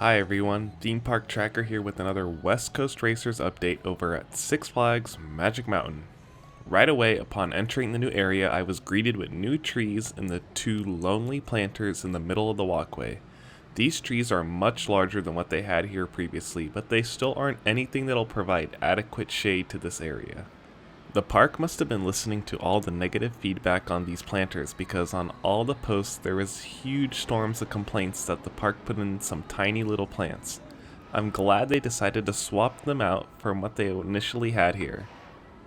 Hi everyone, Theme Park Tracker here with another West Coast Racers update over at Six Flags Magic Mountain. Right away upon entering the new area, I was greeted with new trees and the two lonely planters in the middle of the walkway. These trees are much larger than what they had here previously, but they still aren't anything that'll provide adequate shade to this area. The park must have been listening to all the negative feedback on these planters because on all the posts there was huge storms of complaints that the park put in some tiny little plants. I'm glad they decided to swap them out from what they initially had here.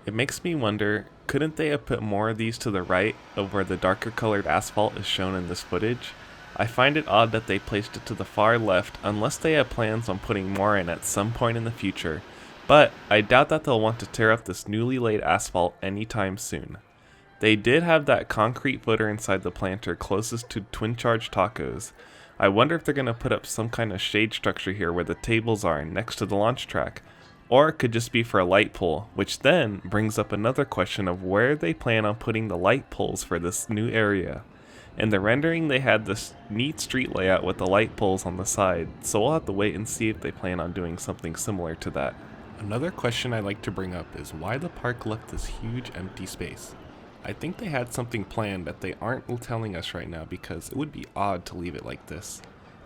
It makes me wonder, couldn't they have put more of these to the right of where the darker colored asphalt is shown in this footage? I find it odd that they placed it to the far left unless they have plans on putting more in at some point in the future. But I doubt that they'll want to tear up this newly laid asphalt anytime soon. They did have that concrete footer inside the planter closest to Twin Charge Tacos. I wonder if they're going to put up some kind of shade structure here where the tables are next to the launch track. Or it could just be for a light pole, which then brings up another question of where they plan on putting the light poles for this new area. In the rendering they had this neat street layout with the light poles on the side, so we'll have to wait and see if they plan on doing something similar to that. Another question I'd like to bring up is why the park left this huge empty space. I think they had something planned that they aren't telling us right now because it would be odd to leave it like this.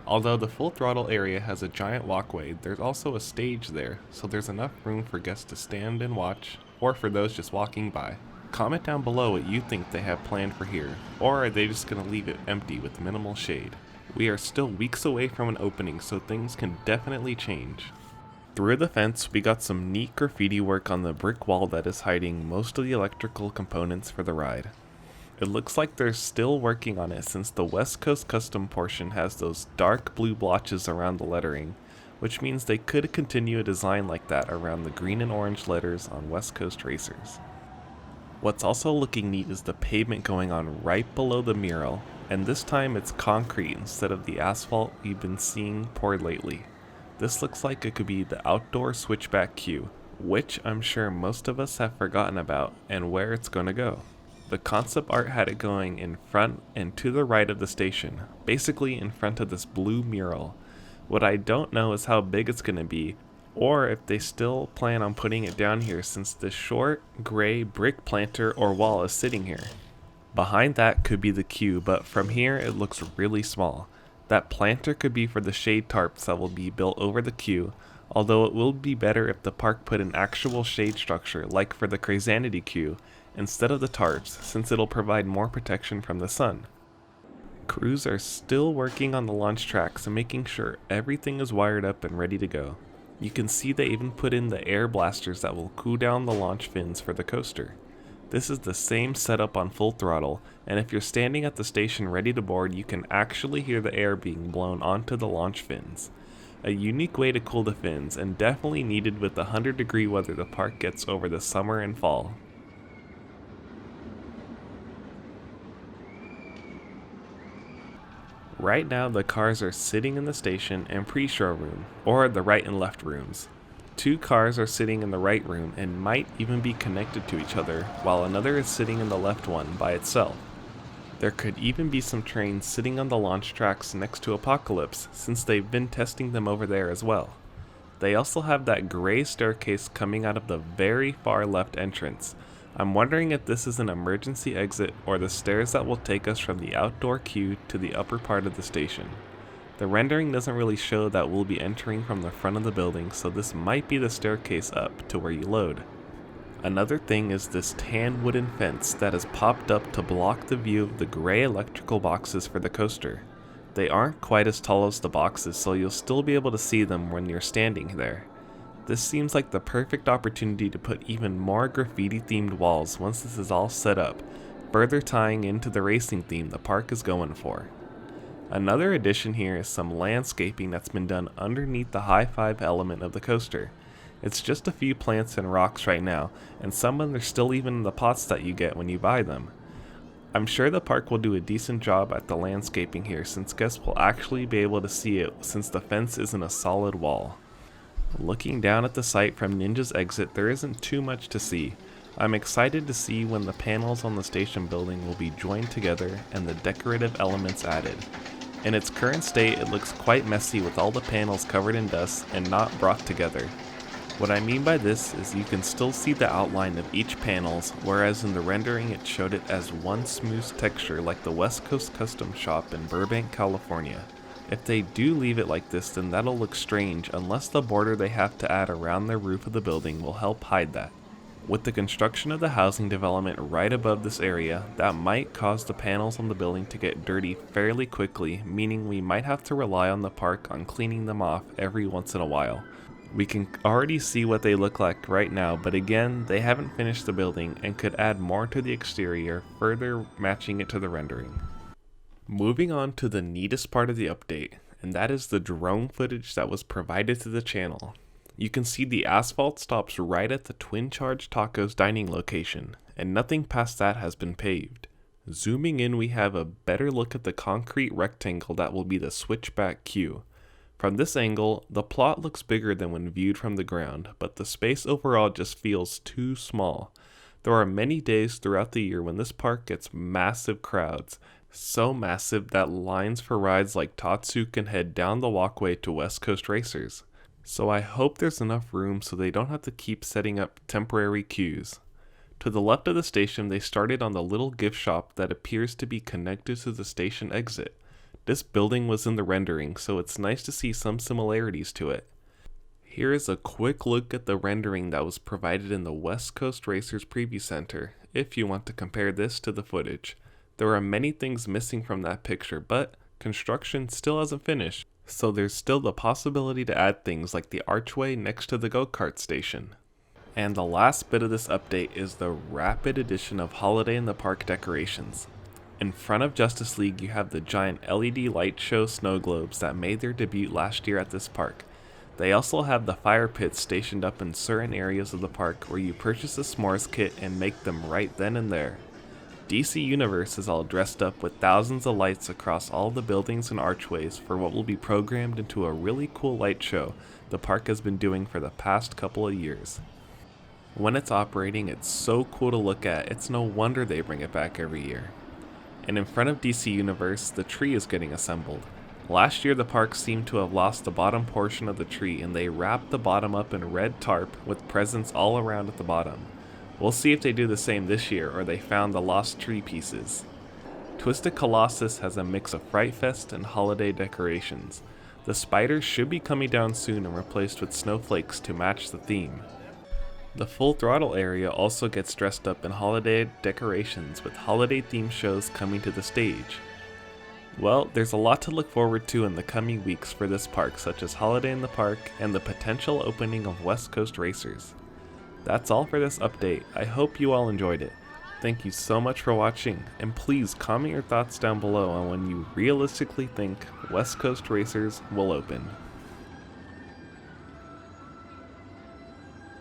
Although the full throttle area has a giant walkway, there's also a stage there, so there's enough room for guests to stand and watch, or for those just walking by. Comment down below what you think they have planned for here, or are they just going to leave it empty with minimal shade? We are still weeks away from an opening, so things can definitely change. Through the fence, we got some neat graffiti work on the brick wall that is hiding most of the electrical components for the ride. It looks like they're still working on it since the West Coast Custom portion has those dark blue blotches around the lettering, which means they could continue a design like that around the green and orange letters on West Coast Racers. What's also looking neat is the pavement going on right below the mural, and this time it's concrete instead of the asphalt we've been seeing poured lately. This looks like it could be the outdoor switchback queue, which I'm sure most of us have forgotten about and where it's going to go. The concept art had it going in front and to the right of the station, basically in front of this blue mural. What I don't know is how big it's going to be, or if they still plan on putting it down here since this short, gray brick planter or wall is sitting here. Behind that could be the queue, but from here it looks really small. That planter could be for the shade tarps that will be built over the queue, although it will be better if the park put an actual shade structure like for the Crazanity queue instead of the tarps, since it'll provide more protection from the sun. Crews are still working on the launch tracks and making sure everything is wired up and ready to go. You can see they even put in the air blasters that will cool down the launch fins for the coaster. This is the same setup on full throttle, and if you're standing at the station ready to board, you can actually hear the air being blown onto the launch fins. A unique way to cool the fins, and definitely needed with the 100-degree weather the park gets over the summer and fall. Right now the cars are sitting in the station and pre-show room, or the right and left rooms. Two cars are sitting in the right room and might even be connected to each other, while another is sitting in the left one by itself. There could even be some trains sitting on the launch tracks next to Apocalypse, since they've been testing them over there as well. They also have that gray staircase coming out of the very far left entrance. I'm wondering if this is an emergency exit or the stairs that will take us from the outdoor queue to the upper part of the station. The rendering doesn't really show that we'll be entering from the front of the building, so this might be the staircase up to where you load. Another thing is this tan wooden fence that has popped up to block the view of the gray electrical boxes for the coaster. They aren't quite as tall as the boxes, so you'll still be able to see them when you're standing there. This seems like the perfect opportunity to put even more graffiti themed walls once this is all set up, further tying into the racing theme the park is going for. Another addition here is some landscaping that's been done underneath the high five element of the coaster. It's just a few plants and rocks right now, and some of them are still even in the pots that you get when you buy them. I'm sure the park will do a decent job at the landscaping here since guests will actually be able to see it since the fence isn't a solid wall. Looking down at the site from Ninja's exit, there isn't too much to see. I'm excited to see when the panels on the station building will be joined together and the decorative elements added. In its current state, it looks quite messy with all the panels covered in dust and not brought together. What I mean by this is you can still see the outline of each panels, whereas in the rendering it showed it as one smooth texture like the West Coast Custom Shop in Burbank, California. If they do leave it like this, then that'll look strange unless the border they have to add around the roof of the building will help hide that. With the construction of the housing development right above this area, that might cause the panels on the building to get dirty fairly quickly, meaning we might have to rely on the park on cleaning them off every once in a while. We can already see what they look like right now, but again, they haven't finished the building and could add more to the exterior, further matching it to the rendering. Moving on to the neatest part of the update, and that is the drone footage that was provided to the channel. You can see the asphalt stops right at the Twin Charge Tacos dining location, and nothing past that has been paved. Zooming in, we have a better look at the concrete rectangle that will be the switchback queue. From this angle, the plot looks bigger than when viewed from the ground, but the space overall just feels too small. There are many days throughout the year when this park gets massive crowds, so massive that lines for rides like Tatsu can head down the walkway to West Coast Racers. So I hope there's enough room so they don't have to keep setting up temporary queues. To the left of the station, they started on the little gift shop that appears to be connected to the station exit. This building was in the rendering, so it's nice to see some similarities to it. Here is a quick look at the rendering that was provided in the West Coast Racers Preview Center, if you want to compare this to the footage. There are many things missing from that picture, but construction still hasn't finished, so there's still the possibility to add things like the archway next to the go-kart station. And the last bit of this update is the rapid addition of Holiday in the Park decorations. In front of Justice League, you have the giant LED light show snow globes that made their debut last year at this park. They also have the fire pits stationed up in certain areas of the park where you purchase a s'mores kit and make them right then and there. DC Universe is all dressed up with thousands of lights across all the buildings and archways for what will be programmed into a really cool light show the park has been doing for the past couple of years. When it's operating, it's so cool to look at, it's no wonder they bring it back every year. And in front of DC Universe, the tree is getting assembled. Last year the park seemed to have lost the bottom portion of the tree and they wrapped the bottom up in red tarp with presents all around at the bottom. We'll see if they do the same this year or they found the lost tree pieces. Twisted Colossus has a mix of Fright Fest and holiday decorations. The spiders should be coming down soon and replaced with snowflakes to match the theme. The Full Throttle area also gets dressed up in holiday decorations with holiday themed shows coming to the stage. Well, there's a lot to look forward to in the coming weeks for this park, such as Holiday in the Park and the potential opening of West Coast Racers. That's all for this update. I hope you all enjoyed it. Thank you so much for watching, and please comment your thoughts down below on when you realistically think West Coast Racers will open.